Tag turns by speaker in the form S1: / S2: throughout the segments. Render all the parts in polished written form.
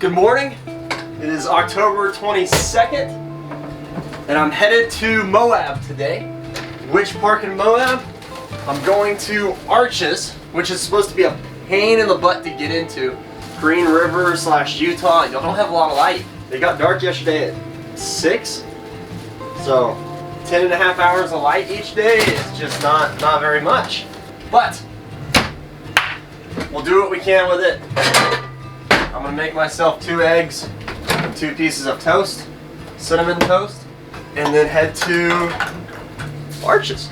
S1: Good morning. It is October 22nd, and I'm headed to Moab today. Which park in Moab? I'm going to Arches, which is supposed to be a pain in the butt to get into. Green River / Utah. Y'all don't have a lot of light. It got dark yesterday at 6, so 10.5 hours of light each day is just not very much. But we'll do what we can with it. I'm gonna make myself 2 eggs and 2 pieces of toast, cinnamon toast, and then head to Arches.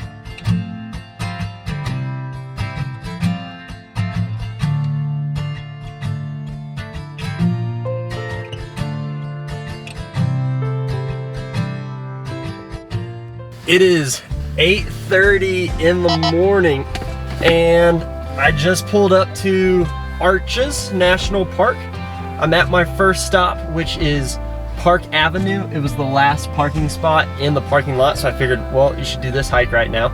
S1: It is 8:30 in the morning, and I just pulled up to Arches National Park. I'm at my first stop, which is Park Avenue. It was the last parking spot in the parking lot, so I figured, well, you should do this hike right now.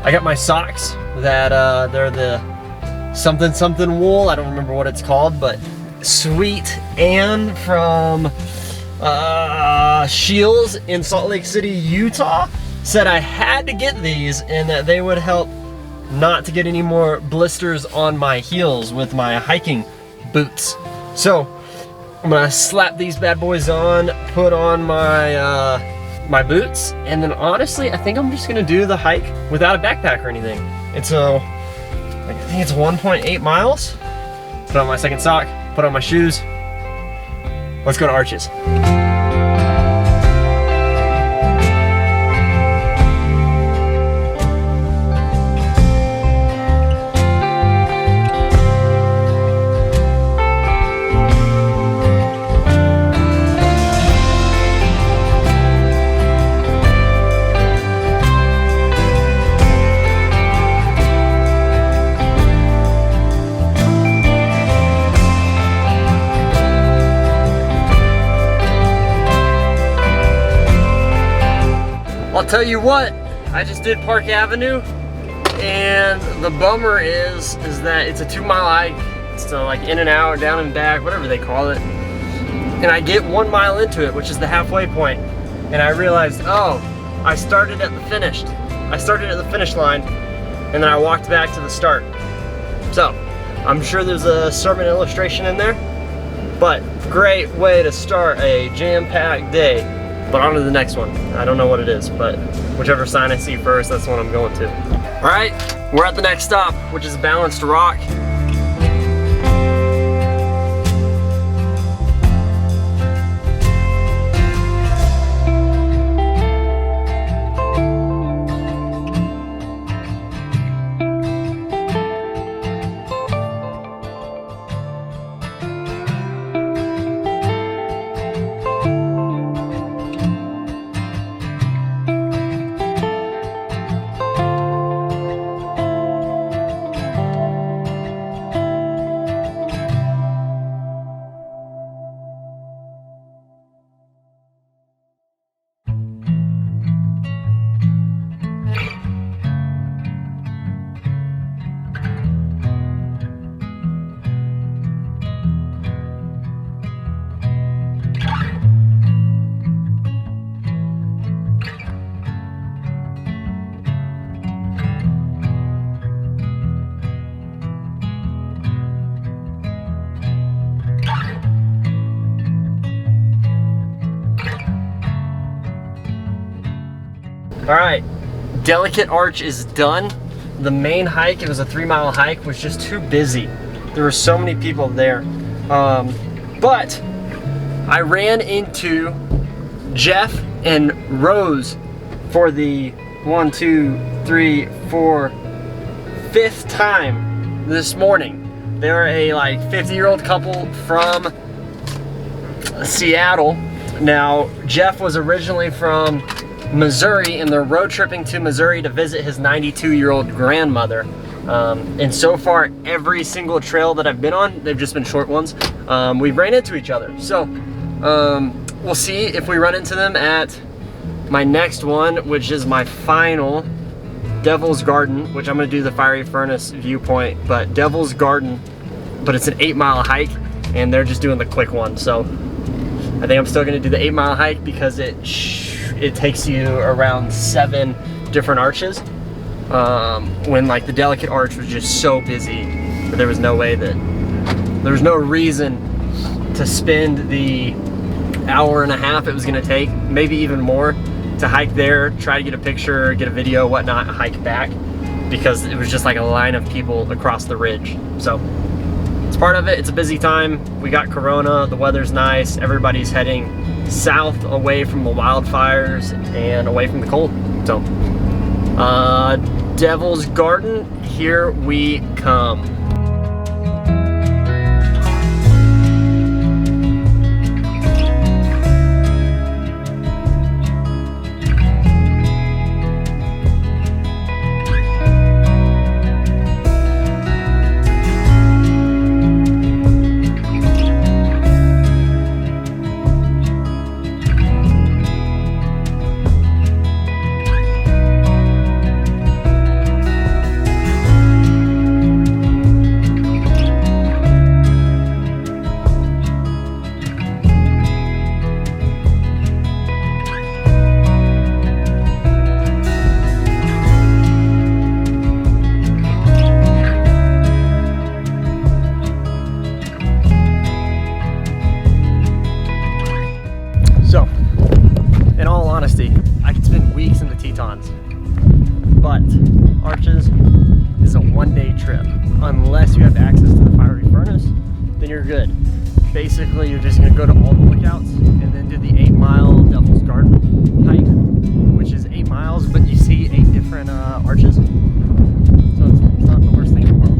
S1: I got my socks that they're the something wool. I don't remember what it's called, but Sweet Ann from Shields in Salt Lake City, Utah said I had to get these and that they would help not to get any more blisters on my heels with my hiking boots. So I'm gonna slap these bad boys on, put on my my boots, and then honestly I think I'm just gonna do the hike without a backpack or anything. I think it's 1.8 miles. Put on my second sock, put on my shoes. Let's go to Arches. I'll tell you what, I just did Park Avenue, and the bummer is that it's a 2-mile hike. So like in and out, down and back, whatever they call it. And I get 1 mile into it, which is the halfway point, and I realized, oh, I started at the finish line, and then I walked back to the start. So I'm sure there's a sermon illustration in there, but great way to start a jam-packed day. But on to the next one. I don't know what it is, but whichever sign I see first, that's the one I'm going to. All right, we're at the next stop, which is Balanced Rock. All right, Delicate Arch is done. The main hike, it was a 3-mile hike, was just too busy. There were so many people there. But I ran into Jeff and Rose for the 5th time this morning. They were a like 50-year-old couple from Seattle. Now, Jeff was originally from Missouri, and they're road tripping to Missouri to visit his 92-year-old grandmother. And so far, every single trail that I've been on, they've just been short ones, we've ran into each other. So we'll see if we run into them at my next one, which is my final Devil's Garden, which I'm gonna do the Fiery Furnace viewpoint, but Devil's Garden, but it's an 8-mile hike. and they're just doing the quick one. So I think I'm still gonna do the 8-mile hike because it takes you around 7 different arches. When like the Delicate Arch was just so busy, but there was no reason to spend the hour and a half it was gonna take, maybe even more, to hike there, try to get a picture, get a video, whatnot, hike back, because it was just like a line of people across the ridge. So it's part of it. It's a busy time. We got Corona, the weather's nice, everybody's heading south away from the wildfires and away from the cold. So Devil's Garden, here we come. So, in all honesty, I could spend weeks in the Tetons, but Arches is a one-day trip. Unless you have access to the fiery furnace, then you're good. Basically, you're just gonna go to all the lookouts and then do the 8-mile Devil's Garden hike, which is 8 miles, but you see 8 different arches. So it's not the worst thing in the world.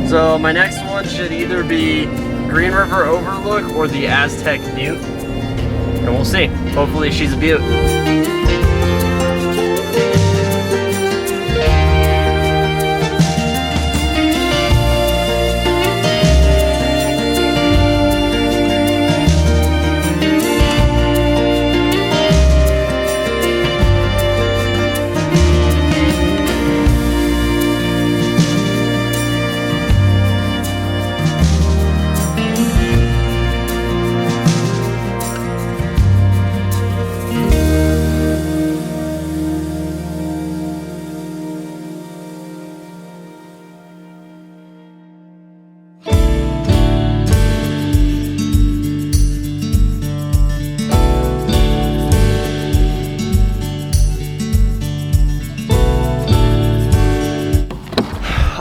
S1: So my next one should either be Green River Overlook or the Aztec Butte. And we'll see. Hopefully she's a butte.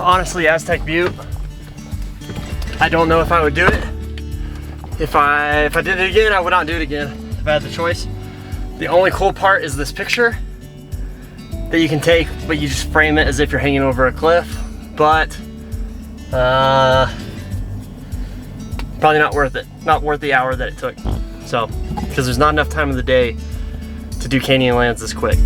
S1: Honestly, Aztec Butte, I don't know if I would do it. If I did it again, I would not do it again if I had the choice. The only cool part is this picture that you can take, but you just frame it as if you're hanging over a cliff. But probably not worth it. Not worth the hour that it took. So, because there's not enough time of the day to do Canyonlands this quick.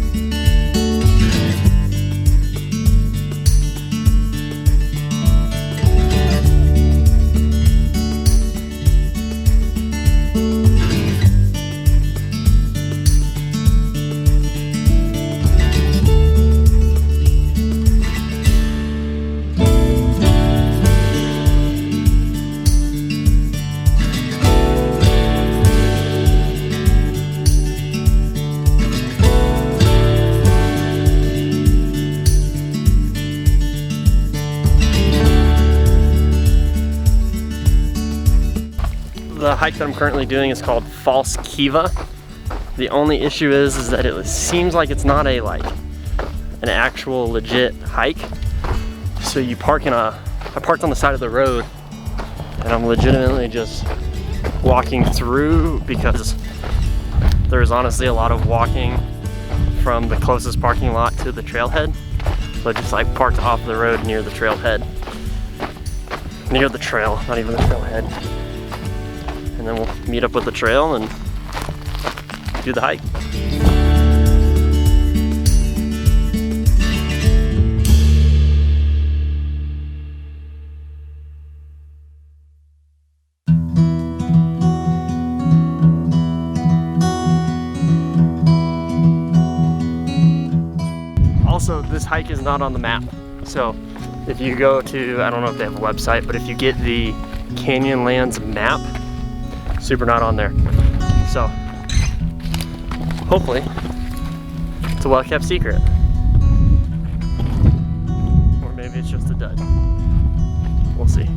S1: The hike that I'm currently doing is called False Kiva. The only issue is that it seems like it's not an actual legit hike. So you park I parked on the side of the road, and I'm legitimately just walking through because there's honestly a lot of walking from the closest parking lot to the trailhead. So I just like parked off the road near the trailhead. Near the trail, not even the trailhead. And then we'll meet up with the trail and do the hike. Also, this hike is not on the map. So if you go to, I don't know if they have a website, but if you get the Canyonlands map, super not on there. So hopefully it's a well-kept secret. Or maybe it's just a dud. We'll see.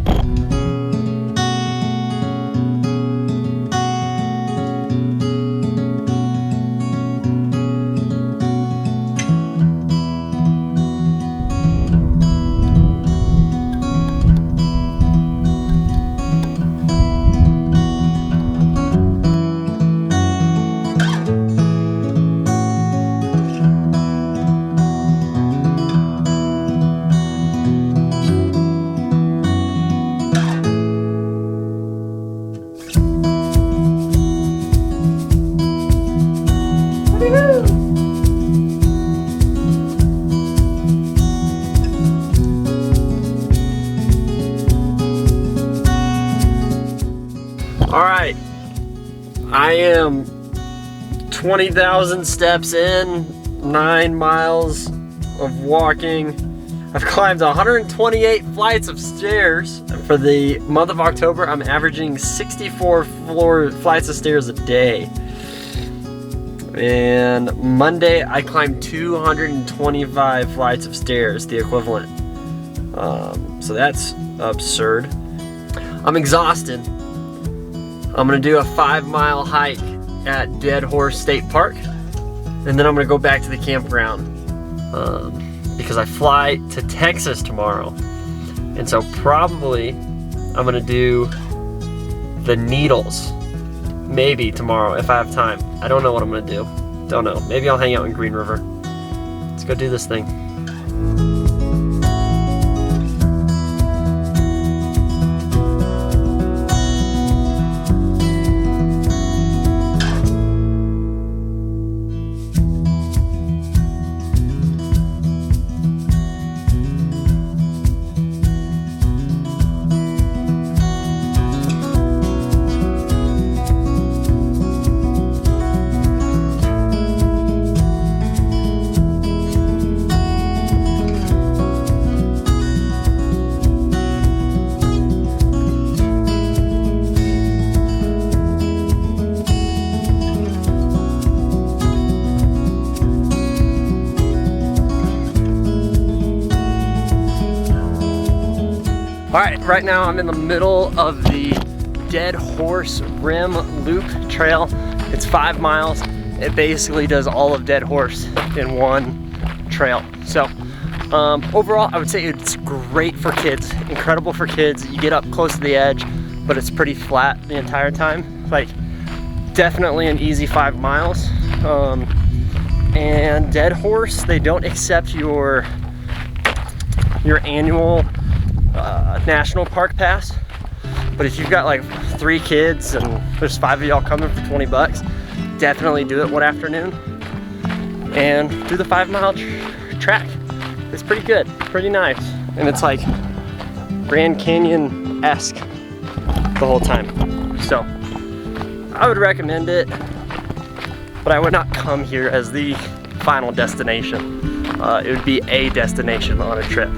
S1: All right, I am 20,000 steps in, 9 miles of walking. I've climbed 128 flights of stairs. For the month of October, I'm averaging 64 flights of stairs a day. And Monday, I climbed 225 flights of stairs, the equivalent. So that's absurd. I'm exhausted. I'm gonna do a 5-mile hike at Dead Horse State Park, and then I'm gonna go back to the campground because I fly to Texas tomorrow. And so probably I'm gonna do the Needles, maybe tomorrow if I have time. I don't know what I'm gonna do. Don't know. Maybe I'll hang out in Green River. Let's go do this thing. All right, right now I'm in the middle of the Dead Horse Rim Loop Trail. It's 5 miles. It basically does all of Dead Horse in one trail. So Overall, I would say it's great for kids, incredible for kids. You get up close to the edge, but it's pretty flat the entire time. Like, definitely an easy 5 miles. And Dead Horse, they don't accept your annual national park pass. But if you've got like 3 kids and there's 5 of y'all coming for 20 bucks, definitely do it one afternoon and do the 5 mile track. It's pretty good, pretty nice. And it's like Grand Canyon-esque the whole time. So I would recommend it, but I would not come here as the final destination. It would be a destination on a trip.